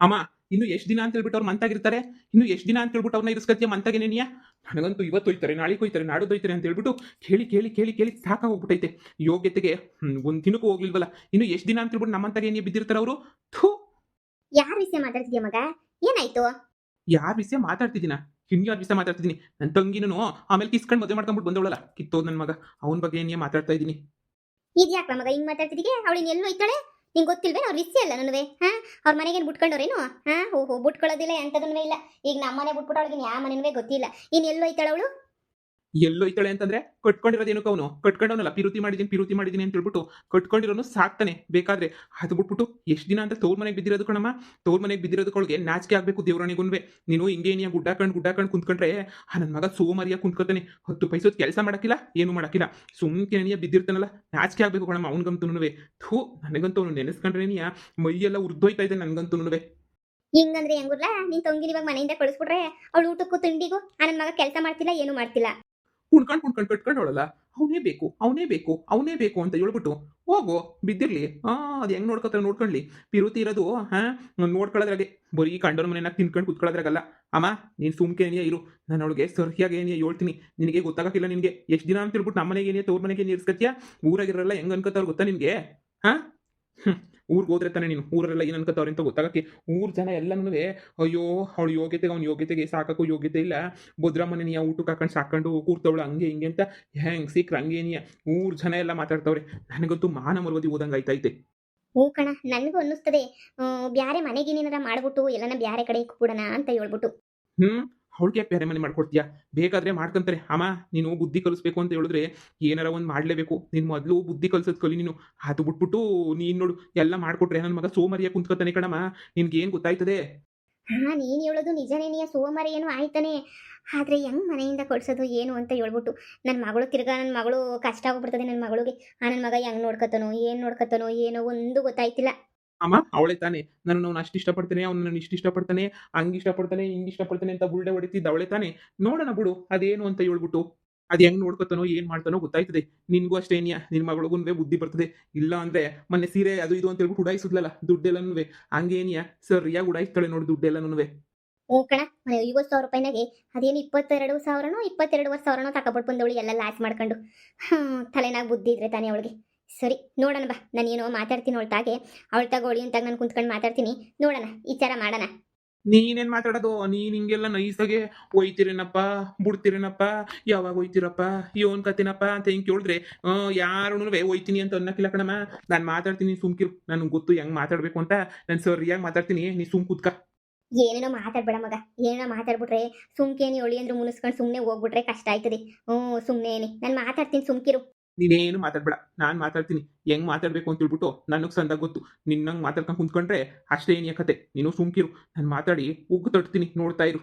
ಅಮ್ಮ ಇನ್ನು ಎಷ್ಟು ದಿನ ಅಂತ ಹೇಳ್ಬಿಟ್ಟು ಅವ್ರು ಮಂತಾಗಿರ್ತಾರೆ. ಇನ್ನು ಎಷ್ಟು ದಿನ ಅಂತ ಹೇಳ್ಬಿಟ್ಟು ಅವ್ರನ್ನ ಇರಿಸ್ಕತ್ತೀಯ ಮಂತಾಗೇನೇನಿಯ. ನನಗಂತೂ ಇವತ್ತು ಹೋಯ್ತಾರೆ, ನಾಳೆಗೆ ಹೋಯ್ತಾರೆ, ನಾಡೋದು ಹೋಯ್ತಾರೆ ಅಂತ ಹೇಳ್ಬಿಟ್ಟು ಕೇಳಿ ಕೇಳಿ ಕೇಳಿ ಕೇಳಿ ಸಾಕಾಗೋಗ್ಬಿಟ್ಟೈತೆ. ಯೋಗ್ಯತೆಗೆ ಒಂದು ದಿನಕ್ಕೂ ಹೋಗ್ಲಿಲ್ವಲ್ಲ. ಇನ್ನು ಎಷ್ಟು ದಿನ ಅಂತ ಹೇಳ್ಬಿಟ್ಟು ನಮ್ಮಂತಾಗೇನಿಯ ಬಿದ್ದಿರ್ತಾರೆ ಅವರು. ಥೂ. ಯಾರ ವಿಷಯ ಮಾತಾಡ್ತಿದ್ಯಾ ಮಗ? ಏನಾಯ್ತು? ಯಾರ ವಿಷಯ ಮಾತಾಡ್ತಿದ್ದೀನ? ಇನ್ಯಾರ ವಿಷಯ ಮಾತಾಡ್ತಿದ್ದೀನಿ? ನನ್ನ ತಂಗಿನೂ ಆಮೇಲೆ ಕಿಸ್ಕೊಂಡು ಮದುವೆ ಮಾಡ್ಕೊಂಡ್ಬಿಟ್ಟು ಬಂದವಳಲ್ಲ, ಕಿತ್ತೋದ್ ನನ್ನ ಮಗ. ಅವನ ಬಗ್ಗೆ ಏನಿಯ ಮಾತಾಡ್ತಾ ಇದ್ದೀನಿ. ಇದ್ಯಾಕ್ಲ ಮಗ ಹಿಂಗ್ ಮಾತಾಡ್ತಿದ್ದೀಗೆ? ಅವಳಿನ ಎಲ್ಲೋ ಹೋಯ್ತಾಳೆ? ನಿಂಗೆ ಗೊತ್ತಿಲ್ವೇನು ಅವ್ರ ವಿಷಯ ಅಲ್ಲ ನನವೇ? ಅವ್ರ ಮನೆಗೇನು ಬಿಟ್ಕೊಂಡವ್ರೇನು? ಓಹೋ, ಬಿಟ್ಕೊಳ್ಳೋದಿಲ್ಲ ಎಂತದನ್ವೇ ಇಲ್ಲ. ಈಗ ನಮ್ಮ ಮನೆ ಬಿಟ್ಬಿಟ್ಟು ಅವಳಿಗೆ ಯಾವ ಮನೆನೂ ಗೊತ್ತಿಲ್ಲ. ಇನ್ನು ಎಲ್ಲೋ ಹೋಯ್ತಾಳೆ ಅವಳು? ಎಲ್ಲೋಯ್ತಾಳೆ ಅಂತಂದ್ರೆ ಕಟ್ಕೊಂಡಿರೋದೇನಕ್ಕೆ ಅವನು ಕಟ್ಕೊಂಡವನಲ್ಲ. ಪಿರುತಿ ಮಾಡಿದೀನಿ ಅಂತ ಹೇಳ್ಬಿಟ್ಟು ಕಟ್ಕೊಂಡಿರೋನು ಸಾಕ್ತಾನೆ ಬೇಕಾದ್ರೆ. ಅದು ಬಿಟ್ಬಿಟ್ಟು ಎಷ್ಟು ದಿನ ಅಂತ ತವ್ರ ಮನೆಗೆ ಬಿದ್ದಿರೋದು ಕಣಮ್ಮ. ತವ್ರ ಮನೆಗೆ ಬಿದ್ದಿರೋದಕ್ಕೊಳಗೆ ನಾಚಿಕೆ ಆಗ್ಬೇಕು ದೇವ್ರನಿಗುನ್ವೆ. ನೀನು ಹಿಂಗೇನಿಯ ಗುಡ್ಡಾಕಂಡು ಕುಂತ್ಕೊಂಡ್ರೆ ನನ್ನ ಮಗ ಸೋಮರಿಯ ಕುಂತ್ಕೊತಾನೆ. 10 ಪೈಸೋದ್ ಕೆಲಸ ಮಾಡಕ್ಕಿಲ್ಲ, ಏನು ಮಾಡಕ್ಕಿಲ್ಲ. ಸುಮ್ಕೆ ಬಿದ್ದಿರ್ತಾನಲ್ಲ, ನಾಚಿಕೆ ಆಗ್ಬೇಕು ಕಣಮ್ಮ ಅವನಿಗಂತೂನುವೆ. ಥೂ, ನನಗಂತೂ ಅವ್ನು ನೆನೆಸ್ಕೊಂಡ್ರೇನಿಯ ಮೈಯೆಲ್ಲ ಉರ್ದೋಯ್ತಾ ಇದೆ ನನಗಂತೂನುವೆ. ಹಿಂಗಂದ್ರೆ ಹೆಂಗುರ್ಲ? ನಿನ್ ತಂಗಿನ ಇವಾಗ ಮನೆಯಿಂದ ಕಳಿಸ್ಬಿಟ್ರೆ ಅವಳು ಊಟಕ್ಕೂ ತಿಂಡಿಗೂ ನನ್ನ ಮಗ ಕೆಲಸ ಮಾಡ್ತಿಲ್ಲ, ಏನು ಮಾಡ್ತಿಲ್ಲ. ಕುಣ್ಕೊಂಡು ಕಟ್ಕೊಂಡವಳಲ್ಲ. ಅವನೇ ಬೇಕು ಅಂತ ಹೇಳ್ಬಿಟ್ಟು ಹೋಗು ಬಿದ್ದಿರ್ಲಿ. ಅದು ಹೆಂಗ್ ನೋಡ್ಕೊತಾರೆ ನೋಡ್ಕೊಂಡ್ಲಿ. ಪಿರುತಿ ಇರೋದು ನೋಡ್ಕೊಳ್ಳೋದ್ರಾಗೆ. ಬರೀ ಕಂಡೋರ್ ಮನೆಯಾಗ ತಿನ್ಕೊಂಡು ಕುತ್ಕೊಳ್ಳೋದ್ರಾಗಲ್ಲ. ಅಮ್ಮ ನೀನು ಸುಮ್ಕೆ ಏನಿಯ ಇರು. ನಾನು ಅವಳಿಗೆ ಸರಿಯಾಗಿ ಏನಿಯ ಹೇಳ್ತೀನಿ. ನಿನಗೆ ಗೊತ್ತಾಗಕ್ಕಿಲ್ಲ. ನಿನಗೆ ಎಷ್ಟು ದಿನ ಅಂತ ಹೇಳ್ಬಿಟ್ಟು ನಮ್ಮ ಮನೆಗೆ ಏನಿಯ ತವ್ರ ಮನೆಗೆ ಇರ್ಸ್ಕತ್ತೀಯ. ಊರಾಗಿರಲ್ಲ ಹೆಂಗ್ ಅನ್ಕೋತಾವ್ರು ಗೊತ್ತಾ ನಿನಗೆ? ಹಾ, ಊರಿಗೆ ಹೋದ್ರೆ ತಾನೆ ನೀನು ಊರೆಲ್ಲ ಏನು ಅನ್ಕೋತಾವ್ರೆ ಅಂತ ಗೊತ್ತಾಗಕ್ಕೆ. ಊರ್ ಜನ ಎಲ್ಲನೂ ಅಯ್ಯೋ ಅವಳು ಯೋಗ್ಯತೆಗೆ ಅವ್ನ ಯೋಗ್ಯತೆಗೆ ಸಾಕಕ್ಕೂ ಯೋಗ್ಯತೆ ಇಲ್ಲ. ಭದ್ರಮ್ಮನೆ ನೀ ಊಟಕ್ಕೆ ಹಾಕೊಂಡು ಸಾಕೊಂಡು ಕೂರ್ತವಳು ಹಂಗೆ ಹಿಂಗೆ ಅಂತ ಹೆಂಗ್ ಸಿಕ್ರ ಹಂಗೇನಿಯ ಊರ್ ಜನ ಎಲ್ಲ ಮಾತಾಡ್ತಾವ್ರೆ. ನನಗಂತೂ ಮಾನ ಮರವದಿ ಓದಂಗೆ ಆಯ್ತೈತೆ. ಹ್ಞೂ ಕಣ, ನನಗೂ ಅನ್ನಿಸ್ತದೆ. ಬ್ಯಾರೆ ಮನೆಗೇನೇನಾರ ಮಾಡ್ಬಿಟ್ಟು ಎಲ್ಲನ ಬ್ಯಾರೆ ಕಡೆ ಇಕ್ಬಿಡೋಣ ಅಂತ ಹೇಳ್ಬಿಟ್ಟು. ಅವಳಿಗೆ ಯಾಕೆ ಬೇರೆ ಮನೆ ಮಾಡ್ಕೊಡ್ತೀಯಾ? ಬೇಕಾದ್ರೆ ಮಾಡ್ಕೊಂತಾರೆ. ಅಮ್ಮ ನೀನು ಬುದ್ಧಿ ಕಲಿಸ್ಬೇಕು ಅಂತ ಹೇಳಿದ್ರೆ ಏನಾರ ಒಂದು ಮಾಡಲೇಬೇಕು. ನೀನು ಮೊದಲು ಬುದ್ಧಿ ಕಲಿಸೋದು ಕಲಿ ನೀನು. ಅದು ಬಿಟ್ಬಿಟ್ಟು ನೀನು ನೋಡು ಎಲ್ಲ ಮಾಡ್ಕೊಟ್ರೆ ನನ್ನ ಮಗ ಸೋಮರಿಯ ಕುಂತ್ಕೊತಾನೆ ಕಣಮ್ಮ. ನಿನ್ಗೇನು ಗೊತ್ತಾಯ್ತದೆ? ನೀನು ಹೇಳೋದು ನಿಜನೇನಿಯ, ಸೋಮವಾರ ಏನು ಆಯ್ತಾನೆ. ಆದ್ರೆ ಹೆಂಗ್ ಮನೆಯಿಂದ ಕೊಡ್ಸೋದು ಏನು ಅಂತ ಹೇಳ್ಬಿಟ್ಟು ನನ್ನ ಮಗಳು ತಿರ್ಗಾ ನನ್ನ ಮಗಳು ಕಷ್ಟ ಆಗ್ಬಿಡ್ತದೆ ನನ್ನ ಮಗಳಿಗೆ. ನನ್ನ ಮಗ ಹೆಂಗ್ ನೋಡ್ಕೊತಾನೋ ಏನು ನೋಡ್ಕೊತಾನೋ ಏನೋ ಒಂದು ಗೊತ್ತಾಯ್ತಿಲ್ಲ. ಅಮ್ಮ ಅವಳೇ ತಾನೆ ನಾನು ಅಷ್ಟು ಇಷ್ಟಪಡ್ತೇನೆ, ಅವ್ನು ನಾನು ಇಷ್ಟು ಇಷ್ಟಪಡ್ತಾನೆ, ಹಂಗೆ ಇಷ್ಟಪಡ್ತಾನೆ, ಹಿಂಗೆ ಇಷ್ಟಪಡ್ತಾನೆ ಅಂತ ಬುಲ್ಡೆ ಹೊಡಿತಿದ್ದ ಅವಳೇ ತಾನೆ. ನೋಡೋಣ ಬಿಡು ಅದೇನು ಅಂತ ಹೇಳ್ಬಿಟ್ಟು. ಅದು ಹೆಂಗ್ ನೋಡ್ಕೊತಾನೋ ಏನ್ ಮಾಡ್ತಾನೋ ಗೊತ್ತಾಯ್ತದೆ. ನಿನ್ಗೂ ಅಷ್ಟೇ ಏನಿಯ ನಿನ್ ಮಗಳಿಗೂ ಬುದ್ಧಿ ಬರ್ತದೆ. ಇಲ್ಲ ಅಂದ್ರೆ ಮೊನ್ನೆ ಸೀರೆ ಅದು ಇದು ಅಂತ ಹೇಳ್ಬಿಟ್ಟು ಉಡಾಯಿಸಿದ್ಲಲ್ಲ ದುಡ್ಡೆಲ್ಲನೂ, ಹಂಗೇನಿಯ ಸರಿಯಾಗಿ ಉಡಾಯಿಸ್ತಾಳೆ ನೋಡಿ ದುಡ್ಡೆಲ್ಲನೂ. ಹ್ಞೂ ಕಣ, 50,000 ರೂಪಾಯಿನಾಗೆ ಅದೇನು 22,000ನೋ 22,500ನೋ ತಗೊಬಿಟ್ಟು ಬಂದವಳು ಎಲ್ಲ ಲಾಸ್ ಮಾಡ್ಕೊಂಡು. ತಲೆನಾಗ ಬುದ್ಧಿ ಇದ್ರೆ ತಾನೇ ಅವಳಿಗೆ. ಸರಿ ನೋಡೋಣ ಬಾ, ನಾನು ಏನೋ ಮಾತಾಡ್ತೀನಿ ಅವಳ ತಾಗೆ. ಅವಳ ತಗೋಳಿ ಅಂತಾಗ ನಾನು ಕುಂತ್ಕೊಂಡು ಮಾತಾಡ್ತೀನಿ. ನೋಡೋಣ, ವಿಚಾರ ಮಾಡೋಣ. ನೀನೇನ್ ಮಾತಾಡೋದು? ನೀನ್ ಹಿಂಗೆಲ್ಲ ನೈಸಾಗೆ ಒಯ್ತಿರೇನಪ್ಪ ಬಿಡ್ತಿರೇನಪ್ಪ, ಯಾವಾಗ ಒಯ್ತಿರಪ್ಪ, ಇವನ್ ಕತಿನಪ್ಪ ಅಂತ ಹಿಂಗೆ ಕೇಳಿದ್ರೆ ಯಾರೂ ಒಯ್ತೀನಿ ಅಂತ ಅನ್ನಕ್ಕಿಲ್ಲ ಕಣಮ್ಮ. ನಾನು ಮಾತಾಡ್ತೀನಿ ಸುಮ್ಕಿರು. ನನಗೆ ಗೊತ್ತು ಹೆಂಗ್ ಮಾತಾಡ್ಬೇಕು ಅಂತ. ನಾನು ಸರಿಯಾಗಿ ಮಾತಾಡ್ತೀನಿ, ನೀ ಸುಮ್ ಕೂತ್ಕ. ಏನೇನೋ ಮಾತಾಡ್ಬೇಡ ಮಗ. ಏನೇನೋ ಮಾತಾಡ್ಬಿಟ್ರೆ ಸುಮ್ಕೇನಿ ಒಳಿ ಅಂದ್ರೆ ಮುನಿಸ್ಕೊಂಡು ಸುಮ್ಮನೆ ಹೋಗ್ಬಿಟ್ರೆ ಕಷ್ಟ ಆಯ್ತದೆ. ಸುಮ್ಮನೆ ನಾನು ಮಾತಾಡ್ತೀನಿ, ಸುಮ್ಕಿರು. ನೀನೇನು ಮಾತಾಡ್ಬೇಡ, ನಾನು ಮಾತಾಡ್ತೀನಿ. ಹೆಂಗ್ ಮಾತಾಡ್ಬೇಕು ಅಂತ ಹೇಳ್ಬಿಟ್ಟು ನನಗೆ ಸಂದಾಗ ಗೊತ್ತು. ನಿನ್ನಂಗೆ ಮಾತಾಡ್ಕೊಂಡು ಕುಂತ್ಕೊಂಡ್ರೆ ಅಷ್ಟೇ ಏನಿಯ ಕತೆ. ನೀನು ಸುಮ್ಕಿರು. ನಾನು ಮಾತಾಡಿ ಉಗ್ಗು ತಟ್ತೀನಿ, ನೋಡ್ತಾ ಇರು.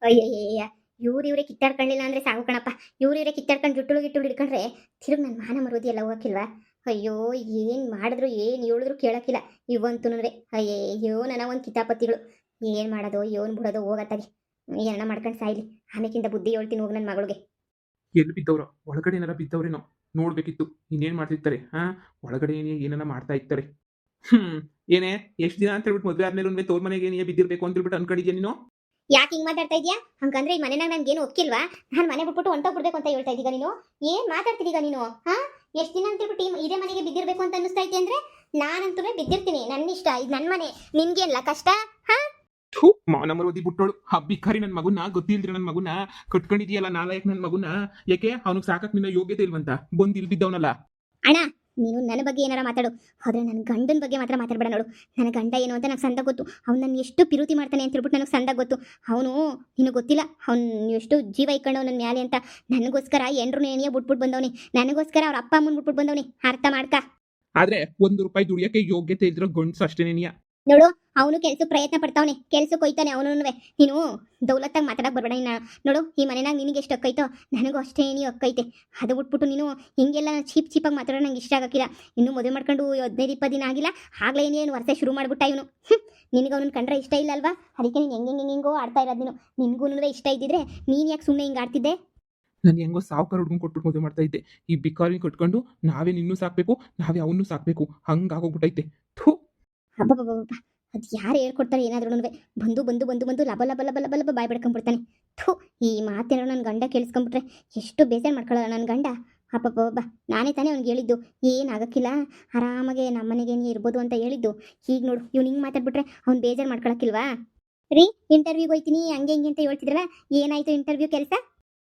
ಅಯ್ಯಯ್ಯಯ್ಯ, ಇವ್ರೇ ಕಿತ್ತಾಡ್ಕೊಳ್ಳಿಲ್ಲ ಅಂದ್ರೆ ಸಾಕು ಕಣಪ್ಪ. ಇವ್ರೇ ಕಿತ್ತಾಡ್ಕೊಂಡು ಜುಟ್ಟುಳು ಗಿಟ್ಟುಳು ಹಿಡ್ಕೊಂಡ್ರೆ ತಿರುಗಿ ನನ್ನ ಮಾನ ಮರೋದಿ ಎಲ್ಲ ಹೋಗಕ್ಕಿಲ್ವಾ? ಅಯ್ಯೋ, ಏನು ಮಾಡಿದ್ರು ಏನು ಹೇಳಿದ್ರು ಕೇಳಕ್ಕಿಲ್ಲ ಇವಂತೂ. ಅಯ್ಯಯ್ಯೋ, ನನ್ನ ಒಂದು ಕಿತಾಪತಿಗಳು. ಏನು ಮಾಡೋದು ಏನು ಬಿಡೋದು ಹೋಗತ್ತಾಗಿ. ಏನ ಮಾಡ್ಕೊಂಡು ಸಾಯ್ಲಿ. ಆಮೇಕಿಂತ ಬುದ್ಧಿ ಹೇಳ್ತೀನಿ ಹೋಗಿ ನನ್ನ ಮಗಳಿಗೆ. ಎಲ್ಲಿ ಬಿದ್ದವ್ರೋ? ಒಳಗಡೆ ಏನಾರ ಬಿದ್ದವ್ರೇನೋ ನೋಡ್ಬೇಕಿತ್ತು. ಇನ್ನೇನ್ ಮಾಡ್ತಿರ್ತಾರೆ? ಒಳಗಡೆ ಏನಾರ ಮಾಡ್ತಾ ಇರ್ತಾರೆ. ಏನೇ ಎಷ್ಟು ದಿನ ಅಂತ ಹೇಳ್ಬಿಟ್ಟು ಮದುವೆ ಆದ್ಮೇಲೆ ತೋರ್ ಮನೆಗೆ ಏನೇ ಬಿದ್ದಿರ್ಬೇಕು ಅಂತ ಹೇಳ್ಬಿಟ್ಟು ಅನ್ಕೊಂಡಿದ್ಯಾ ನೀನು? ಯಾಕೆ ಹಿಂಗ್ ಮಾತಾಡ್ತಾ ಇದೀಯಾ? ಹಂಗಂದ್ರೆ ಈ ಮನೆನಾಗ ನನ್ಗೇನು ಒಪ್ಕಿಲ್ವಾ? ನಾನು ಮನೆ ಬಿಟ್ಬಿಟ್ಟು ಹೊಂಟೋಗ್ಬಿಡ್ಬೇಕು ಅಂತ ಹೇಳ್ತಾ ಇದ್ದೀಗ ನೀನು? ಏನ್ ಮಾತಾಡ್ತಿದ್ದೀಗ ನೀನು? ಎಷ್ಟು ದಿನ ಅಂತ ಹೇಳ್ಬಿಟ್ಟು ಇದೇ ಮನೆಗೆ ಬಿದ್ದಿರ್ಬೇಕು ಅಂತ ಅನಿಸ್ತಾ ಐತೆ ಅಂದ್ರೆ ನಾನಂತೂ ಬಿದ್ದಿರ್ತೀನಿ. ನನ್ನ ಇಷ್ಟ, ಇದು ನನ್ನ ಮನೆ. ನಿನ್ಗೇನ್ಲ ಕಷ್ಟ? ಥೂ, ಮಾನ ಮರೋದಿ ಬಿಟ್ಟೋಳು. ಹಬ್ಬಿಕಾರಿ ನನ್ನ ಮಗುನ, ಗೊತ್ತಿಲ್ದ್ರೆ ನನ್ನ ಮಗುನ ಕಟ್ಕೊಂಡಿದ್ಯಲ್ಲ ನಾಲಾಯಕ್ ನನ್ನ ಮಗುನ. ಯಾಕೆ ಅವನಿಗೆ ಸಾಕಕ್ ನಿನ್ನ ಯೋಗ್ಯತೆ ಇಲ್ವಂತ ಬಂದು ಇಲ್ಲಿ ಬಿದ್ದವನಲ್ಲ. ಅಣ್ಣ, ನೀನು ನನ್ನ ಬಗ್ಗೆ ಏನಾರ ಮಾತಾಡು, ಆದ್ರೆ ನನ್ನ ಗಂಡನ ಬಗ್ಗೆ ಮಾತ್ರ ಮಾತಾಡಬೇಡ. ನೋಡು, ನನ್ನ ಗಂಡ ಏನು ಅಂತ ನನಗೆ ಸಂದ ಗೊತ್ತು. ಅವ್ನು ನನ್ನ ಎಷ್ಟು ಪಿರುತಿ ಮಾಡ್ತಾನೆ ಅಂತ ಹೇಳ್ಬಿಟ್ಟು ನನಗೆ ಸಂದ ಗೊತ್ತು. ಅವನು ನಿನಗೆ ಗೊತ್ತಿಲ್ಲ, ಅವ್ನು ಎಷ್ಟು ಜೀವ ಇಕ್ಕೊಂಡವ್ ನನ್ನ ಮ್ಯಾಲೆ ಅಂತ. ನನಗೋಸ್ಕರ ಎಂಡ್ರು ಏನಿಯ ಬಿಟ್ಬಿಟ್ಟು ಬಂದವನಿ. ನನಗೋಸ್ಕರ ಅವ್ರ ಅಪ್ಪ ಅಮ್ಮನ ಬಿಟ್ಬಿಟ್ಟು ಬಂದವನಿ. ಅರ್ಥ ಮಾಡ್ಕ. ಆದ್ರೆ ₹1 ದುಡಿಯಕ್ಕೆ ಯೋಗ್ಯತೆ ಇದ್ರ ಗಂಡ್ಸು ಅಷ್ಟೇನೇನಿಯ. ನೋಡು, ಅವನು ಕೆಲ್ಸಕ್ಕೆ ಪ್ರಯತ್ನ ಪಡ್ತಾವನೆ, ಕೆಲ್ಸಕ್ಕೆ ಹೋಯ್ತಾನೆ ಅವನು. ನೀನು ದೌಲತ್ತಾಗಿ ಮಾತಾಡಕ್ ಬರ್ಬೇಡ. ಇನ್ನ ನೋಡು, ಈ ಮನೆನಾಗ ನಿನಗೆ ಎಷ್ಟು ಹಕ್ಕೈತೋ ನನಗೂ ಅಷ್ಟೇ ನೀ ಹಕ್ಕೈತೆ. ಅದು ಬಿಟ್ಬಿಟ್ಟು ನೀನು ಹಿಂಗೆಲ್ಲ ಚೀಪಾಗಿ ಮಾತಾಡೋ ನಂಗೆ ಇಷ್ಟ ಆಗಕ್ಕಿಲ್ಲ. ಇನ್ನೂ ಮದುವೆ ಮಾಡ್ಕೊಂಡು 15-20 ದಿನ ಆಗಿಲ್ಲ, ಆಗ್ಲೇ ಏನು ವರ್ಷ ಶುರು ಮಾಡ್ಬಿಟ್ಟ ಇವನು. ನಿನಗೆ ಅವನನ್ನ ಕಂಡ್ರೆ ಇಷ್ಟ ಇಲ್ಲ ಅಲ್ವಾ? ಅದಕ್ಕೆ ನೀನು ಹೆಂಗೆಂಗೋ ಆಡ್ತಾ ಇರೋದು. ನಿನಗೂ ಇಷ್ಟ ಇದ್ದಿದ್ರೆ ನೀನು ಯಾಕೆ ಸುಮ್ಮನೆ ಹಿಂಗೆ ಆಡ್ತಿದ್ದೆ? ನಾನು ಹೆಂಗೋ ಸಾವುಕಾರ ಹುಡ್ಕೊಂಡು ಕೊಟ್ಬಿಟ್ಟು ಮದುವೆ ಮಾಡ್ತಾ ಇದ್ದೆ. ಈ ಬಿಕಾರಿ ಕಟ್ಕೊಂಡು ನಾವೇ ನಿನ್ನೂ ಸಾಕ್ಬೇಕು, ನಾವೇ ಅವನ್ನೂ ಸಾಕ್ಬೇಕು, ಹಂಗಾಗೋಗ್ಬಿಟ್ಟೈತೆ. ಥೂ. ಹಬ್ಬ, ಅದು ಯಾರು ಹೇಳ್ಕೊಡ್ತಾರೆ ಏನಾದ್ರೂ ಬಂದು ಬಂದು ಬಂದು ಬಂದು ಲಬ ಲಬ ಲಬ ಲಬ ಲಬ ಬಾಯ್ ಬಿಡ್ಕೊಂಡ್ಬಿಡ್ತಾನೆ. ಥು, ಈ ಮಾತೇನೋ ನನ್ನ ಗಂಡ ಕೇಳಿಸ್ಕೊಂಡ್ಬಿಟ್ರೆ ಎಷ್ಟು ಬೇಜಾರು ಮಾಡ್ಕೊಳ್ಳಲ್ಲ ನನ್ನ ಗಂಡ. ಅಪ್ಪಬ್ಬ, ನಾನೇ ತಾನೇ ಅವ್ನಿಗೆ ಹೇಳಿದ್ದು ಏನಾಗಕ್ಕಿಲ್ಲ, ಆರಾಮಾಗೆ ನಮ್ಮನೆಗೆ ನೀ ಇರ್ಬೋದು ಅಂತ ಹೇಳಿದ್ದು. ಈಗ ನೋಡು ಇವ್ನು ಹಿಂಗೆ ಮಾತಾಡ್ಬಿಟ್ರೆ ಅವ್ನು ಬೇಜಾರು ಮಾಡ್ಕೊಳಕ್ಕಿಲ್ವಾ? ರೀ, ಇಂಟರ್ವ್ಯೂಗೆ ಹೋಯ್ತೀನಿ ಹಂಗೆ ಹಿಂಗೆ ಅಂತ ಹೇಳ್ತಿದ್ರಲ್ಲ, ಏನಾಯ್ತು ಇಂಟರ್ವ್ಯೂ ಕೆಲಸ?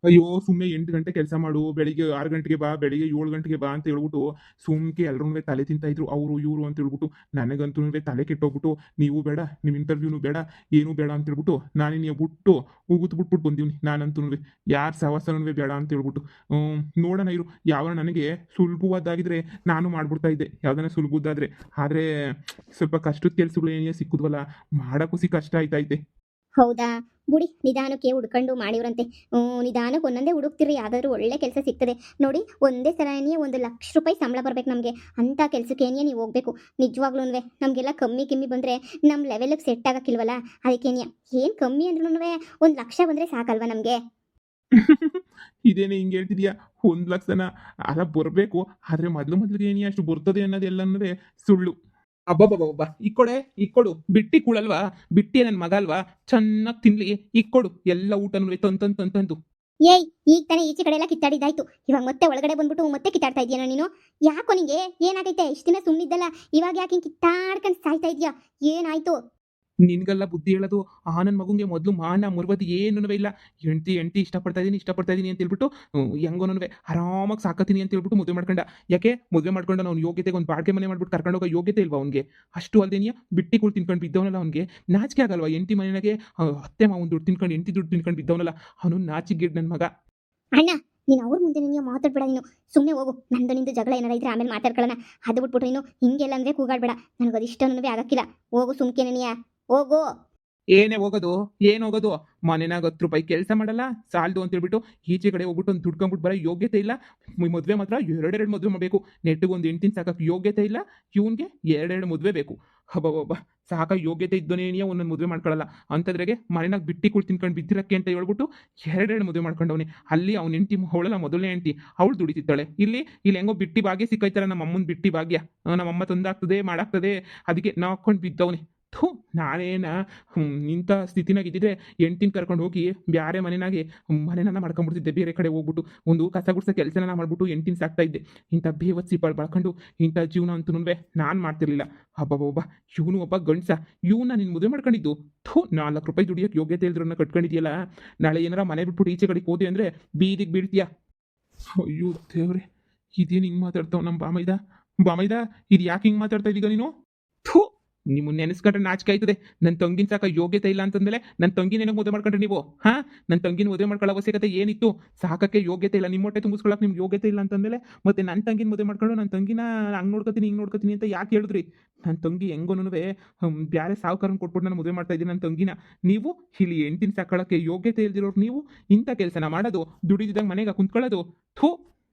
ಅಯ್ಯೋ ಸುಮ್ಮನೆ 8 ಗಂಟೆ ಕೆಲಸ ಮಾಡು, ಬೆಳಿಗ್ಗೆ 6 ಗಂಟೆಗೆ ಬಾ, ಬೆಳಿಗ್ಗೆ 7 ಗಂಟೆಗೆ ಬಾ ಅಂತ ಹೇಳ್ಬಿಟ್ಟು ಸುಮ್ಕೆ ಎಲ್ಲರೂ ತಲೆ ತಿಂತಾ ಇದ್ರು, ಅವರು ಇವರು ಅಂತ ಹೇಳ್ಬಿಟ್ಟು. ನನಗಂತೂ ತಲೆ ಕೆಟ್ಟೋಗ್ಬಿಟ್ಟು, ನೀವು ಬೇಡ, ನಿಮ್ಮ ಇಂಟರ್ವ್ಯೂನು ಬೇಡ, ಏನೂ ಬೇಡ ಅಂತ ಹೇಳ್ಬಿಟ್ಟು ನಾನೇ ನೀವು ಬಿಟ್ಟು ಉಗುತ್ ಬಿಟ್ಬಿಟ್ಟು ಬಂದೀನಿ. ನಾನಂತೂ ಯಾರ ಸಹವಾಸನೂ ಬೇಡ ಅಂತ ಹೇಳ್ಬಿಟ್ಟು. ನೋಡೋಣ ಇರು, ಯಾವ ನನಗೆ ಸುಲಭವಾದಾಗಿದ್ರೆ ನಾನು ಮಾಡ್ಬಿಡ್ತಾ ಇದ್ದೆ, ಯಾವ್ದಾನ ಸುಲಭದಾದ್ರೆ. ಆದರೆ ಸ್ವಲ್ಪ ಕಷ್ಟದ ಕೆಲಸಗಳು ಏನೇ ಸಿಕ್ಕುದ್ವಲ್ಲ, ಮಾಡೋಕ್ಕೂ ಕಷ್ಟ ಆಯ್ತೈತೆ. ಹೌದಾ, ಬುಡಿ ನಿಧಾನಕ್ಕೆ ಹುಡ್ಕೊಂಡು ಮಾಡಿವ್ರಂತೆ. ನಿಧಾನಕ್ಕೆ ಒಂದೊಂದೇ ಹುಡುಕ್ತಿರಿ, ಯಾವುದಾದ್ರೂ ಒಳ್ಳೆ ಕೆಲಸ ಸಿಗ್ತದೆ ನೋಡಿ. ಒಂದೇ ಸಲನೇ 1,00,000 ರೂಪಾಯಿ ಸಂಬಳ ಬರ್ಬೇಕು ನಮಗೆ, ಅಂಥ ಕೆಲಸಕ್ಕೇನಿಯ ನೀವು ಹೋಗ್ಬೇಕು. ನಿಜವಾಗ್ಲೂ ನಮಗೆಲ್ಲ ಕಮ್ಮಿ ಕಿಮ್ಮಿ ಬಂದರೆ ನಮ್ಮ ಲೆವೆಲಿಗೆ ಸೆಟ್ ಆಗಕ್ಕಿಲ್ವಲ್ಲ, ಅದಕ್ಕೇನಿಯ ಏನು ಕಮ್ಮಿ ಅಂದ್ರೂ 1,00,000 ಬಂದರೆ ಸಾಕಲ್ವಾ ನಮಗೆ? ಇದೇನೇ ಹಿಂಗೆ ಹೇಳ್ತಿದ್ಯಾ? 1,00,000ನ ಅಲ್ಲ ಬರಬೇಕು, ಆದರೆ ಮೊದಲಿಗೆ ಏನೇ ಅಷ್ಟು ಬರ್ತದೆ ಅನ್ನೋದೆಲ್ಲನೂ ಸುಳ್ಳು. ಅಬ್ಬಬ್ಬಬ್ಬ, ಇಕ್ಕೊಡು ಬಿಟ್ಟಿ ಕೂಳಲ್ವಾ? ಬಿಟ್ಟಿ ನನ್ನ ಮಗ ಅಲ್ವಾ? ಚೆನ್ನಾಗಿ ತಿನ್ಲಿ, ಇಕ್ಕೊಡು ಎಲ್ಲ ಊಟನೂ ತಂತಂದು. ಏಯ್, ಈಗ ತಾನೇ ಈಚೆ ಕಡೆ ಎಲ್ಲ ಕಿತ್ತಾಡಿದ್ದಾಯ್ತು, ಇವಾಗ ಮತ್ತೆ ಒಳಗಡೆ ಬಂದ್ಬಿಟ್ಟು ಮತ್ತೆ ಕಿತ್ತಾಡ್ತಾ ಇದೆಯಾ ನೀನು? ಯಾಕೋ ನಿಂಗೆ ಏನಾಗೈತೆ? ಇಷ್ಟು ದಿನ ಸುಮ್ಮನಿದ್ದಲ್ಲ, ಇವಾಗ ಯಾಕೆ ಹಿಂಗೆ ಕಿತ್ತಾಡ್ಕೊಂಡು ಸಾಯ್ತಾ ಇದೆಯಾ? ಏನಾಯ್ತು? ನಿನ್ಗೆಲ್ಲ ಬುದ್ಧಿ ಹೇಳೋದು ಆ ನನ್ನ ಮಗುಂಗೆ ಮೊದಲು ಮಾನ ಮರ್ವದಿ ಏನೂ ಇಲ್ಲ. ಎಂಟಿ ಇಷ್ಟಪಡ್ತಾ ಇದೀನಿ ಅಂತ ಹೇಳ್ಬಿಟ್ಟು ಹೆಂಗೋನೂ ಆರಾಮಾಗಿ ಸಾಕತೀನಿ ಅಂತ ಹೇಳ್ಬಿಟ್ಟು ಮದುವೆ ಮಾಡ್ಕೊಂಡ. ಯಾಕೆ ಮದುವೆ ಮಾಡ್ಕೊಂಡು ಅವ್ನ ಯೋಗ್ಯತೆಗೆ ಒಂದು ಬಾಡಿಗೆ ಮನೆ ಮಾಡ್ಬಿಟ್ಟು ಕರ್ಕೊಂಡು ಹೋಗೋ ಯೋಗ್ಯತೆ ಇಲ್ವಾ ಅವ್ನಿಗೆ? ಅಷ್ಟು ಅಲ್ದೇನಿಯ ಬಿಟ್ಟಿ ಕೂಳು ತಿನ್ಕೊಂಡು ಬಿದ್ದವನಲ್ಲ ಅವ್ನಿಗೆ ನಾಚಿಕೆ ಆಗಲ್ವಾ? ಎಂಟಿ ಮನೆಗೆ ಅತ್ತೆ ಮಾವನ ದುಡ್ಡು ತಿನ್ಕೊಂಡು ಎಂಟಿ ದುಡ್ಡು ತಿನ್ಕೊಂಡು ಬಿದ್ದವನಲ್ಲ ಅವನು, ನಾಚಿಕೆಗಿಡ್ ನನ್ನ ಮಗ. ಅಣ್ಣ, ನೀನು ಅವ್ರ ಮುಂದೆ ನೀನು ಮಾತಾಡ್ಬೇಡ, ನೀನು ಸುಮ್ಮನೆ ಹೋಗು. ನಿಂದು ಜಗಳ ಏನಾರ ಇದ್ರೆ ಆಮೇಲೆ ಮಾತಾಡ್ಕೊಳ್ಳೋಣ. ಅದು ಬಿಟ್ಬಿಟ್ಟು ನೀನು ಹಿಂಗೆಲ್ಲ ಅಂದರೆ ಕೂಗಾಡ್ಬೇಡ, ನನಗೆ ಅದಿಷ್ಟನೂ ಆಗಕ್ಕಿಲ್ಲ. ಹೋಗು ಸುಮ್ಕೆ ನೀನಿಯ, ಹೋಗು. ಏನೇ ಹೋಗೋದು, ಏನು ಹೋಗೋದು? ಮನೆನಾಗ 10 ರೂಪಾಯಿ ಕೆಲಸ ಮಾಡಲ್ಲ ಸಾಲದು ಅಂತ ಹೇಳ್ಬಿಟ್ಟು ಈಚೆ ಕಡೆ ಹೋಗ್ಬಿಟ್ಟು ಒಂದು ದುಡ್ಕೊಂಡ್ಬಿಟ್ಟು ಬರೋ ಯೋಗ್ಯತೆ ಇಲ್ಲ. ಮದುವೆ ಮಾತ್ರ ಎರಡೆರಡು ಮದುವೆ ಮಾಡಬೇಕು. ನೆಟ್ಟಿಗೆ ಒಂದು ಹೆಂಡ್ತಿನ ಸಾಕಕ್ಕೆ ಯೋಗ್ಯತೆ ಇಲ್ಲ, ಇವನಿಗೆ ಎರಡೆರಡು ಮದುವೆ ಬೇಕು. ಹಬ್ಬ ಸಾಕ ಯೋಗ್ಯತೆ ಇದ್ದೋನೇನಿಯ ಒಂದೊಂದು ಮದುವೆ ಮಾಡ್ಕೊಳ್ಳಲ್ಲ ಅಂಥದ್ರಾಗೆ ಮನೆನಾಗ ಬಿಟ್ಟಿ ಕೂಳು ತಿನ್ಕೊಂಡು ಬಿದ್ದಿರಕ್ಕೆ ಅಂತ ಹೇಳ್ಬಿಟ್ಟು ಎರಡೆರಡು ಮದುವೆ ಮಾಡ್ಕೊಂಡವನಿ. ಅಲ್ಲಿ ಅವ್ನ ಹೆಂಡ್ತಿ ಅವಳಲ್ಲ ಮೊದಲನೇ ಹೆಂಡ್ತಿ, ಅವಳು ದುಡಿತಿದ್ದಾಳೆ. ಇಲ್ಲಿ ಹೆಂಗೋ ಬಿಟ್ಟಿ ಭಾಗ್ಯ ಸಿಕ್ಕೈತಾರ, ನಮ್ಮ ಅಮ್ಮನ ಬಿಟ್ಟಿ ಭಾಗ್ಯ. ನಮ್ಮಮ್ಮ ತಂದಾಗ್ತದೆ ಮಾಡಾಗ್ತದೆ, ಅದಕ್ಕೆ ನಾ ಹಾಕೊಂಡು ಬಿದ್ದವನಿ. ಥೂ, ನಾನೇನ ಇಂಥ ಸ್ಥಿತಿನಾಗ ಇದ್ದಿದ್ರೆ ಹೆಂಡ್ತಿನ ಕರ್ಕೊಂಡು ಹೋಗಿ ಬ್ಯಾರೆ ಮನೆನ ಮಾಡ್ಕೊಂಡ್ಬಿಡ್ತಿದ್ದೆ. ಬೇರೆ ಕಡೆ ಹೋಗ್ಬಿಟ್ಟು ಒಂದು ಕಸ ಗುಡ್ಸೋ ಕೆಲಸನ ಮಾಡ್ಬಿಟ್ಟು ಹೆಂಡ್ತಿನ ಸಾಕ್ತಾ ಇದ್ದೆ. ಇಂಥ ಬೇವತ್ಸಿ ಬಳಕೊಂಡು ಇಂಥ ಜೀವನ ಅಂತೂ ನಾನು ಮಾಡ್ತಿರ್ಲಿಲ್ಲ. ಹಬ್ಬ ಇವನು ಒಬ್ಬ ಗಂಡ್ಸ, ಇವನ್ನ ನೀನು ಮದುವೆ ಮಾಡ್ಕೊಂಡಿದ್ದು. ಥೂ, 4 ರೂಪಾಯಿ ದುಡಿಯೋಕೆ ಯೋಗ್ಯತೆ ಇಲ್ದ್ರನ್ನ ಕಟ್ಕೊಂಡಿದ್ಯಲ್ಲ, ನಾಳೆ ಏನಾರ ಮನೆ ಬಿಟ್ಬಿಟ್ಟು ಈಚೆ ಕಡೆಗೆ ಹೋದೆ ಅಂದರೆ ಬೀದಿಗೆ ಬೀಳ್ತೀಯ. ಅಯ್ಯೋ ದೇವ್ರೆ, ಇದೇನು ಹಿಂಗೆ ಮಾತಾಡ್ತಾವ ನಮ್ಮ ಬಾಮೈದ ಇದು ಯಾಕೆ ಹಿಂಗೆ ಮಾತಾಡ್ತಾ ಇದ್ದೀಗ ನೀನು? ಥೂ, ನಿಮ್ಮನ್ನ ನೆನೆಸ್ಕೊಂಡ್ರೆ ನಾಚಿಕೆ ಆಯ್ತದೆ. ನನ್ನ ತಂಗಿನ ಸಾಕ ಯೋಗ್ಯತೆ ಇಲ್ಲ ಅಂತಂದಮೇಲೆ ನನ್ನ ತಂಗಿನ ಏನಕ್ಕೆ ಮದುವೆ ಮಾಡ್ಕೊಂಡ್ರೆ ನೀವು? ನನ್ನ ತಂಗಿನ ಮದುವೆ ಮಾಡ್ಕೊಳ್ಳೋ ಅವಶ್ಯಕತೆ ಏನಿತ್ತು? ಸಾಕಕ್ಕೆ ಯೋಗ್ಯತೆ ಇಲ್ಲ, ನಿಮ್ಮ ಹೊಟ್ಟೆ ತುಂಬಿಸ್ಕೊಳ್ಳೋಕೆ ನಿಮ್ಗೆ ಯೋಗ್ಯತೆ ಇಲ್ಲ ಅಂತಂದಮೇಲೆ ಮತ್ತೆ ನನ್ನ ತಂಗಿನ ಮದುವೆ ಮಾಡ್ಕೊಂಡು ನನ್ನ ತಂಗಿನ ಹಂಗೆ ನೋಡ್ಕೊತೀನಿ ಹಿಂಗೆ ನೋಡ್ಕೊತೀನಿ ಅಂತ ಯಾಕೆ ಹೇಳಿದ್ರಿ? ನನ್ನ ತಂಗಿ ಹೆಂಗೋನು ಬ್ಯಾರೆ ಸಾವುಕಾರನ ಕೊಟ್ಬಿಟ್ಟು ನಾನು ಮದುವೆ ಮಾಡ್ತಾ ಇದ್ದೀನಿ ನನ್ನ ತಂಗಿನ. ನೀವು ಇಲ್ಲಿ ಹೆಂಡ್ತಿನ ಸಾಕೊಳ್ಳೋಕ್ಕೆ ಯೋಗ್ಯತೆ ಇಲ್ದಿರೋರು ನೀವು ಇಂಥ ಕೆಲಸನ ಮಾಡೋದು, ದುಡಿದಿದ್ದಾಗ ಮನೆಗೆ ಕುಂತ್ಕೊಳ್ಳೋದು. ಥೂ,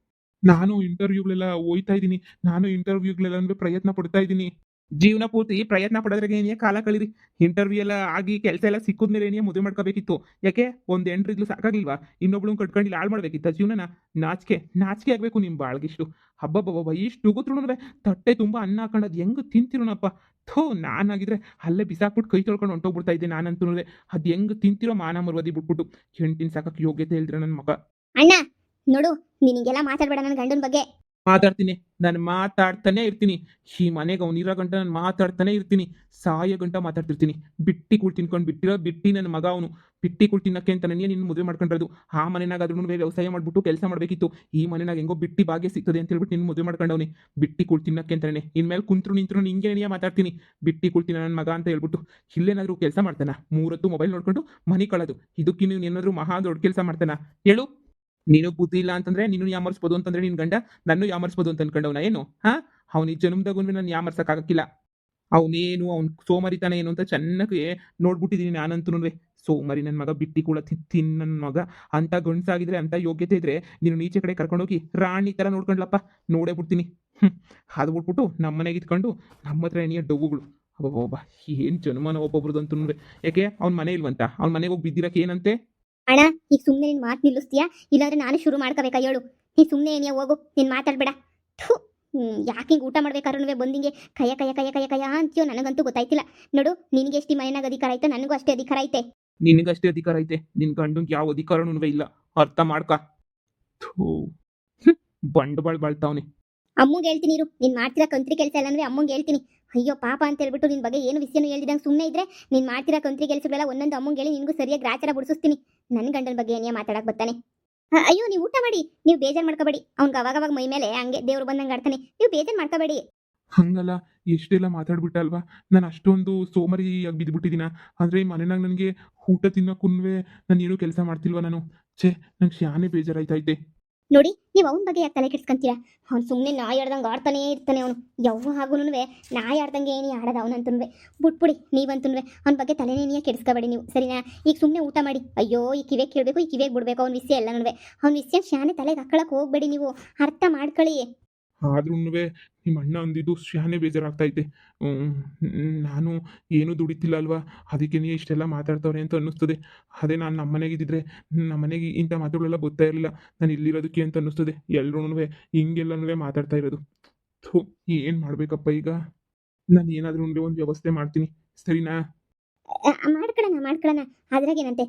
ನಾನು ಇಂಟರ್ವ್ಯೂಗಳೆಲ್ಲ ಹೋಯ್ತಾ ಇದ್ದೀನಿ, ನಾನು ಇಂಟರ್ವ್ಯೂಗಳೆಲ್ಲ ಪ್ರಯತ್ನ ಪಡ್ತಾ ಇದ್ದೀನಿ. ಜೀವನ ಪೂರ್ತಿ ಪ್ರಯತ್ನ ಪಡೋದ್ರಾಗೆ ಏನೇ ಕಾಲ ಕಳೀರಿ. ಇಂಟರ್ವ್ಯೂ ಎಲ್ಲ ಆಗಿ ಕೆಲಸ ಎಲ್ಲ ಸಿಕ್ಕಿದ್ಮೇಲೆ ಏನೇ ಮದುವೆ ಮಾಡ್ಕೋಬೇಕಿತ್ತು. ಯಾಕೆ ಒಂದು ಹೆಂಡ್ರಿದ್ಲು ಸಾಕಾಗಿಲ್ವಾ? ಇನ್ನೊಬ್ಳು ಕಟ್ಕೊಂಡು ಹಾಳು ಮಾಡ್ಬೇಕಿತ್ತ ಜೀವನನ? ನಾಚಿಕೆ ಆಗಬೇಕು ನಿಮ್ಮ ಬಾಳ್ಗಿಷ್ಟು. ಹಬ್ಬಬ್ಬಬ್ಬ, ಇಷ್ಟು ಉಗುತ್ರುನು ತಟ್ಟೆ ತುಂಬ ಅನ್ನ ಹಾಕೊಂಡು ಹೆಂಗೆ ತಿಂತಿರೋನಪ್ಪ. ಥೋ, ನಾನಾಗಿದ್ರೆ ಅಲ್ಲೇ ಬಿಸಾಕ್ಬಿಟ್ಟು ಕೈ ತೊಳ್ಕೊಂಡು ಹೊಂಟೋಗ್ಬಿಡ್ತಾ ಇದ್ದೆ ನಾನಂತೂ. ಅದು ಹೆಂಗೆ ತಿಂತಿರೋ ಮಾನ ಮರ್ವದಿ ಬಿಟ್ಬಿಟ್ಟು ಹೆಂಡ್ತಿನ ಸಾಕಕ್ಕೆ ಯೋಗ್ಯತೆ ಇಲ್ದಿರ ನನ್ನ ಮಗ. ಅಣ್ಣ ನೋಡು, ನೀನಿಗೆಲ್ಲ ಮಾತಾಡ್ಬೇಡ ನನ್ನ ಗಂಡನ ಬಗ್ಗೆ. ಮಾತಾಡ್ತೀನಿ, ನಾನು ಮಾತಾಡ್ತಾನೆ ಇರ್ತೀನಿ. ಈ ಮನೆಗೆ ಅವ್ನಿರೋ ಗಂಟ ನಾನು ಮಾತಾಡ್ತಾನೆ ಇರ್ತೀನಿ, ಸಾಯೋ ಗಂಟ ಮಾತಾಡ್ತಿರ್ತೀನಿ. ಬಿಟ್ಟಿ ಕೂಳು ತಿನ್ಕೊಂಡು ಬಿಟ್ಟಿ ನನ್ನ ಮಗ ಅವನು. ಬಿಟ್ಟಿ ಕೂಳು ತಿನ್ನಕ್ಕೆ ಅಂತ ನನಗೆ ನಿನ್ನ ಮದುವೆ ಮಾಡ್ಕೊಂಡಿರೋದು. ಆ ಮನೆನಾಗಾದ್ರೂ ವ್ಯವಸಾಯ ಮಾಡ್ಬಿಟ್ಟು ಕೆಲಸ ಮಾಡಬೇಕಿತ್ತು. ಈ ಮನೆನಾಗ ಹೆಂಗೋ ಬಿಟ್ಟಿ ಭಾಗ್ಯ ಸಿಗ್ತದೆ ಅಂತ ಹೇಳ್ಬಿಟ್ಟು ನಿನ್ನ ಮದುವೆ ಮಾಡ್ಕೊಂಡವನಿ. ಬಿಟ್ಟಿ ಕೂಳು ತಿನ್ನಕ್ಕೆ ಅಂತಾನೆ ಇನ್ಮೇಲೆ ನಿಂತರು ಹಿಂಗೆ ಮಾತಾಡ್ತೀನಿ. ಬಿಟ್ಟಿ ಕೂಳು ತಿನ್ನ ನನ್ನ ಮಗ ಅಂತ ಹೇಳ್ಬಿಟ್ಟು ಇಲ್ಲೇನಾದರೂ ಕೆಲಸ ಮಾಡ್ತಾನ? 3 ಹೊತ್ತು ಮೊಬೈಲ್ ನೋಡ್ಕೊಂಡು ಮನೆ ಕಳೋದು, ಇದಕ್ಕಿನ್ನು ಏನಾದರೂ ಮಹಾ ದೊಡ್ಡ ಕೆಲಸ ಮಾಡ್ತಾನ ಹೇಳು? ನೀನು ಬುದ್ಧಿ ಇಲ್ಲ ಅಂತಂದ್ರೆ ನೀನು ಯಾಮರ್ಸ್ಬೋದು ಅಂತಂದ್ರೆ ನಿನ್ ಗಂಡ ನಾನು ಯಾಮರ್ಸ್ಬೋದು ಅಂತ ಅನ್ಕೊಂಡವನ ಏನು? ಅವನಿಗೆ ಜನ್ಮದಾಗೂ ನಾನು ಯಾಮರ್ಸಕ್ಕಾಗಕ್ಕಿಲ್ಲ. ಅವನೇನು ಅವ್ನು ಸೋಮರಿತಾನೆ ಏನು ಅಂತ ಚೆನ್ನಾಗಿ ನೋಡ್ಬಿಟ್ಟಿದ್ದೀನಿ ನಾನಂತೂ. ಸೋಮರಿ ನನ್ನ ಮಗ, ಬಿಟ್ಟಿ ಕೂಡ ತಿನ್ ನನ್ನ ಮಗ. ಅಂತ ಗಂಡ್ಸಾಗಿದ್ರೆ, ಅಂತ ಯೋಗ್ಯತೆ ಇದ್ರೆ ನೀನು ಈಚೆ ಕಡೆ ಕರ್ಕೊಂಡೋಗಿ ರಾಣಿ ಥರ ನೋಡ್ಕೊಂಡ್ಲಪ್ಪ, ನೋಡೇ ಬಿಡ್ತೀನಿ. ಅದು ಬಿಟ್ಬಿಟ್ಟು ನಮ್ಮ ಮನೆಗೆ ಇಟ್ಕೊಂಡು ನಮ್ಮ ಹತ್ರ ಏನಿಯ ಡವ್ವುಗಳು. ಒಬ್ಬ ಏನು ಜನ್ಮನ ಒಬ್ಬೊಬ್ರದ್ದು ಅಂತೂ. ಯಾಕೆ ಅವ್ನ ಮನೆ ಇಲ್ವಂತ? ಅವ್ನ ಮನೆಗೆ ಹೋಗಿ ಬಿದ್ದಿರಕ್ಕೆ ಏನಂತೆ? ಅಣ್ಣ, ಈಗ ಸುಮ್ಮನೆ ನಿನ್ ಮಾತು ನಿಲ್ಲಿಸ್ತೀಯಾ? ಇಲ್ಲಾಂದ್ರೆ ನಾನು ಶುರು ಮಾಡ್ಕೋಬೇಕಾ ಹೇಳು? ನೀ ಸುಮ್ಮನೆ ಏನಿಯ, ಹೋಗು, ನೀನ್ ಮಾತಾಡ್ಬೇಡ. ಥು, ಯಾಕೆ ಹಿಂಗೆ ಊಟ ಮಾಡ್ಬೇಕಾದ್ರೂ ಬಂದಿಂಗೆ ಕಯ್ಯ ಕಯ್ಯ ಕಯ್ಯ ಕಯ್ಯ ಕಯ್ಯ ಅಂತೀಯೋ ನನಗಂತೂ ಗೊತ್ತಾಯ್ತಿಲ್ಲ. ನೋಡು ನಿನಗೆ ಎಷ್ಟು ಈ ಮನೆಯಾಗ ಅಧಿಕಾರ ಐತೆ ನನಗೂ ಅಷ್ಟೇ ಅಧಿಕಾರ ಐತೆ. ನಿನಗಷ್ಟೇ ಅಧಿಕಾರ ಐತೆ, ನಿನ್ ಗಂಡಂಗೆ ಯಾವ ಅಧಿಕಾರನೂ ಇಲ್ಲ. ಅರ್ಥ ಮಾಡ್ಕ. ಥೂ, ಬಂಡವಾಳ ಬಾಳ್ತಾವನೆ. ಅಮ್ಮಂಗೆ ಹೇಳ್ತೀನಿ ಇರು, ನೀನು ಮಾಡ್ತಿರೋ ಕಂತ್ರಿ ಕೆಲಸ ಎಲ್ಲ ಅಂದ್ರೆ ಅಮ್ಮಂಗೆ ಹೇಳ್ತೀನಿ. ಅಯ್ಯೋ ಪಾಪ ಅಂತ ಹೇಳ್ಬಿಟ್ಟು ನಿನ್ನ ಬಗ್ಗೆ ಏನು ವಿಷಯನೂ ಹೇಳ್ದಿದಂಗೆ ಸುಮ್ಮನೆ ಇದ್ರೆ ನೀನು ಮಾಡ್ತಿರೋ ಕಂತ್ರಿ ಕೆಲಸಗಳೆಲ್ಲ ಒಂದೊಂದು ಅಮ್ಮಂಗೆ ಹೇಳಿ ನಿನಗೂ ಸರಿಯಾಗಿ ಗ್ರಾಚಾರ ಬಿಡಿಸ್ತೀನಿ. ನನ್ನ ಗಂಡನ ಬಗ್ಗೆ ಏನೇ ಮಾತಾಡಕ್ಕೆ ಬರ್ತಾನೆ. ಅಯ್ಯೋ ನೀವು ಊಟ ಮಾಡಿ, ನೀವು ಬೇಜಾರು ಮಾಡ್ಕೋಬೇಡಿ. ಅವ್ನಿಗೆ ಅವಾಗವಾಗ ಮೈ ಮೇಲೆ ಹಂಗೆ ದೇವ್ರು ಬಂದಂಗೆ ಆಡ್ತಾನೆ, ನೀವು ಬೇಜಾರು ಮಾಡ್ಕೋಬೇಡಿ. ಹಂಗಲ್ಲ, ಎಷ್ಟೆಲ್ಲ ಮಾತಾಡ್ಬಿಟ್ಟ ಅಲ್ವಾ. ನಾನು ಅಷ್ಟೊಂದು ಸೋಮರಿಯಾಗಿ ಬಿದ್ದುಬಿಟ್ಟಿದ್ದೀನ. ಅಂದರೆ ಈ ಮನೆನಾಗ ನನಗೆ ಊಟ ತಿನ್ನೋಕ್ಕೂನ್ವೇ ನಾನು ಏನೂ ಕೆಲಸ ಮಾಡ್ತಿಲ್ವ ನಾನು. ಛೇ, ನಂಗೆ ಶಾನೆ ಬೇಜಾರಾಯ್ತೈತೆ. ನೋಡಿ ನೀವು ಅವನ ಬಗ್ಗೆ ಯಾಕೆ ತಲೆ ಕೆಡ್ಸ್ಕೊಂತೀರಾ? ಅವ್ನು ಸುಮ್ಮನೆ ನಾಯಿ ಆಡ್ದಂಗೆ ಆಡ್ತಾನೇ ಇರ್ತಾನೆ. ಅವನು ಯಾವಾಗೂನು ನಾಯಿ ಆಡ್ದಂಗೆ ಏನಿ ಆಡೋದು ಅವನಂತುನ್ವೆ. ಬಿಟ್ಬಿಡಿ ನೀವಂತುನ್ವೆ ಅವನ ಬಗ್ಗೆ ತಲೆನೇ ಕೆಡಿಸ್ಕೋಬೇಡಿ ನೀವು, ಸರಿನಾ? ಈಗ ಸುಮ್ಮನೆ ಊಟ ಮಾಡಿ. ಅಯ್ಯೋ ಈ ಕಿವಿಗೆ ಕೇಳಬೇಕು, ಈ ಕಿವಿಗೆ ಬಿಡಬೇಕು, ಅವ್ನ ವಿಷಯ ಎಲ್ಲನೂ. ಅವ್ನ ವಿಷಯ ಶಾನೆ ತಲೆಗೆ ಹಾಕೊಳಕ್ಕೆ ಹೋಗ್ಬೇಡಿ ನೀವು, ಅರ್ಥ ಮಾಡ್ಕೊಳ್ಳಿ. ಆದ್ರೂ ನಿಮ್ಮ ಅಣ್ಣ ಅಂದಿದ್ದು ಶಾನೆ ಬೇಜಾರಾಗ್ತೈತೆ. ನಾನು ಏನೂ ದುಡಿತಿಲ್ಲ ಅಲ್ವಾ, ಅದಕ್ಕೆ ನೀ ಇಷ್ಟೆಲ್ಲ ಮಾತಾಡ್ತವ್ರೆ ಅಂತ ಅನ್ನಿಸ್ತದೆ. ಅದೇ ನಾನು ನಮ್ಮ ಮನೆಗೆ ಇದ್ದಿದ್ರೆ ನಮ್ಮ ಮನೆಗೆ ಇಂಥ ಮಾತುಗಳೆಲ್ಲ ಗೊತ್ತಾ ಇರಲಿಲ್ಲ. ನಾನು ಇಲ್ಲಿರೋದಕ್ಕೆ ಅಂತ ಅನ್ನಿಸ್ತದೆ. ಎಲ್ರೂ ಹಿಂಗೆಲ್ಲನೂ ಮಾತಾಡ್ತಾ ಇರೋದು. ಥೂ, ಏನು ಮಾಡಬೇಕಪ್ಪ ಈಗ? ನಾನು ಏನಾದರೂ ಒಂದು ವ್ಯವಸ್ಥೆ ಮಾಡ್ತೀನಿ, ಸರಿನಾ? ಮಾಡ್ಕೊಳ್ಳೋಣ ಅದ್ರಾಗೇನಂತೆ.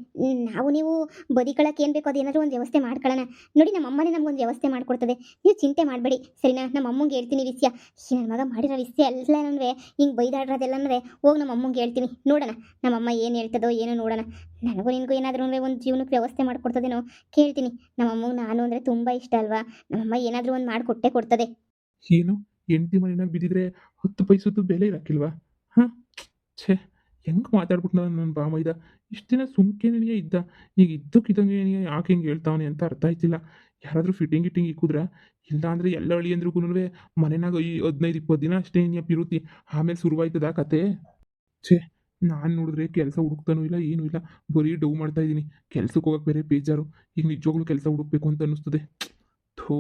ನಾವು ನೀವು ಬದಿಕಳಕ್ಕೆ ಏನು ಬೇಕೋ ಅದೇನಾದರೂ ಒಂದು ವ್ಯವಸ್ಥೆ ಮಾಡ್ಕೊಳ್ಳೋಣ. ನೋಡಿ ನಮ್ಮ ಅಮ್ಮನೇ ನಮ್ಗೊಂದು ವ್ಯವಸ್ಥೆ ಮಾಡ್ಕೊಡ್ತದೆ, ನೀವು ಚಿಂತೆ ಮಾಡಬೇಡಿ, ಸರಿನಾ? ನಮ್ಮ ಅಮ್ಮಂಗೆ ಹೇಳ್ತೀನಿ ವಿಷಯ. ನನ್ನ ಮಗ ಮಾಡಿರೋ ವಿಷಯ ಎಲ್ಲನೂ ಹಿಂಗೆ ಬೈದಾಡ್ರದೆಲ್ಲನೂ ಹೋಗಿ ನಮ್ಮ ಅಮ್ಮಂಗೆ ಹೇಳ್ತೀನಿ. ನೋಡೋಣ ನಮ್ಮಮ್ಮ ಏನು ಹೇಳ್ತದೋ ಏನೋ ನೋಡೋಣ. ನನಗೂ ನಿನಗೂ ಏನಾದರೂ ಒಂದು ಜೀವನಕ್ಕೆ ವ್ಯವಸ್ಥೆ ಮಾಡ್ಕೊಡ್ತದೇನೋ ಕೇಳ್ತೀನಿ. ನಮ್ಮಮ್ಮಗೆ ನಾನು ಅಂದರೆ ತುಂಬ ಇಷ್ಟ ಅಲ್ವಾ, ನಮ್ಮಮ್ಮ ಏನಾದರೂ ಒಂದು ಮಾಡಿಕೊಟ್ಟೆ ಕೊಡ್ತದೆ. ಏನು, ಹೆಂಡತಿ ಮನೆಯಾಗ ಬಿದ್ದಿದ್ರೆ 10 ಪೈಸದ್ದು ಬೆಲೆ ಇರಕ್ಕಿಲ್ವಾ? ಹಾಂ, ಛೇ, ಹೆಂಗೆ ಮಾತಾಡ್ಬಿಟ್ಟು ನನ್ನ ಬಾಮೈದ. ಇಷ್ಟು ದಿನ ಸುಮ್ಕೆನೇ ಇದ್ದ, ಈಗ ಇದ್ದಕ್ಕಿದ್ದಂಗೆ ಯಾಕೆ ಹಿಂಗೆ ಹೇಳ್ತಾವನೆ ಅಂತ ಅರ್ಥ ಆಯ್ತಿಲ್ಲ. ಯಾರಾದರೂ ಫಿಟ್ಟಿಂಗ್ ಗಿಟ್ಟಿಂಗ್ ಇಕ್ಕಿದ್ರ, ಇಲ್ಲ ಅಂದರೆ ಎಲ್ಲ ಅಳಿಯಂದ್ರಿಗೂ ಮನೆಯಾಗ 15-20 ದಿನ ಅಷ್ಟೇ ಪಿರುತಿ, ಆಮೇಲೆ ಶುರುವಾಯ್ತದ ಕತೆ. ಛೇ, ನಾನು ನೋಡಿದ್ರೆ ಕೆಲಸ ಹುಡುಕ್ತಾನೂ ಇಲ್ಲ, ಏನೂ ಇಲ್ಲ, ಬರೀ ಡೌ ಮಾಡ್ತಾ ಇದ್ದೀನಿ. ಕೆಲ್ಸಕ್ಕೆ ಹೋಗಕ್ಕೆ ಬೇರೆ ಬೇಜಾರು. ಈಗ ನಿಜವಾಗ್ಲೂ ಕೆಲಸ ಹುಡುಕ್ಬೇಕು ಅಂತ ಅನ್ನಿಸ್ತದೆ. ಥೂ.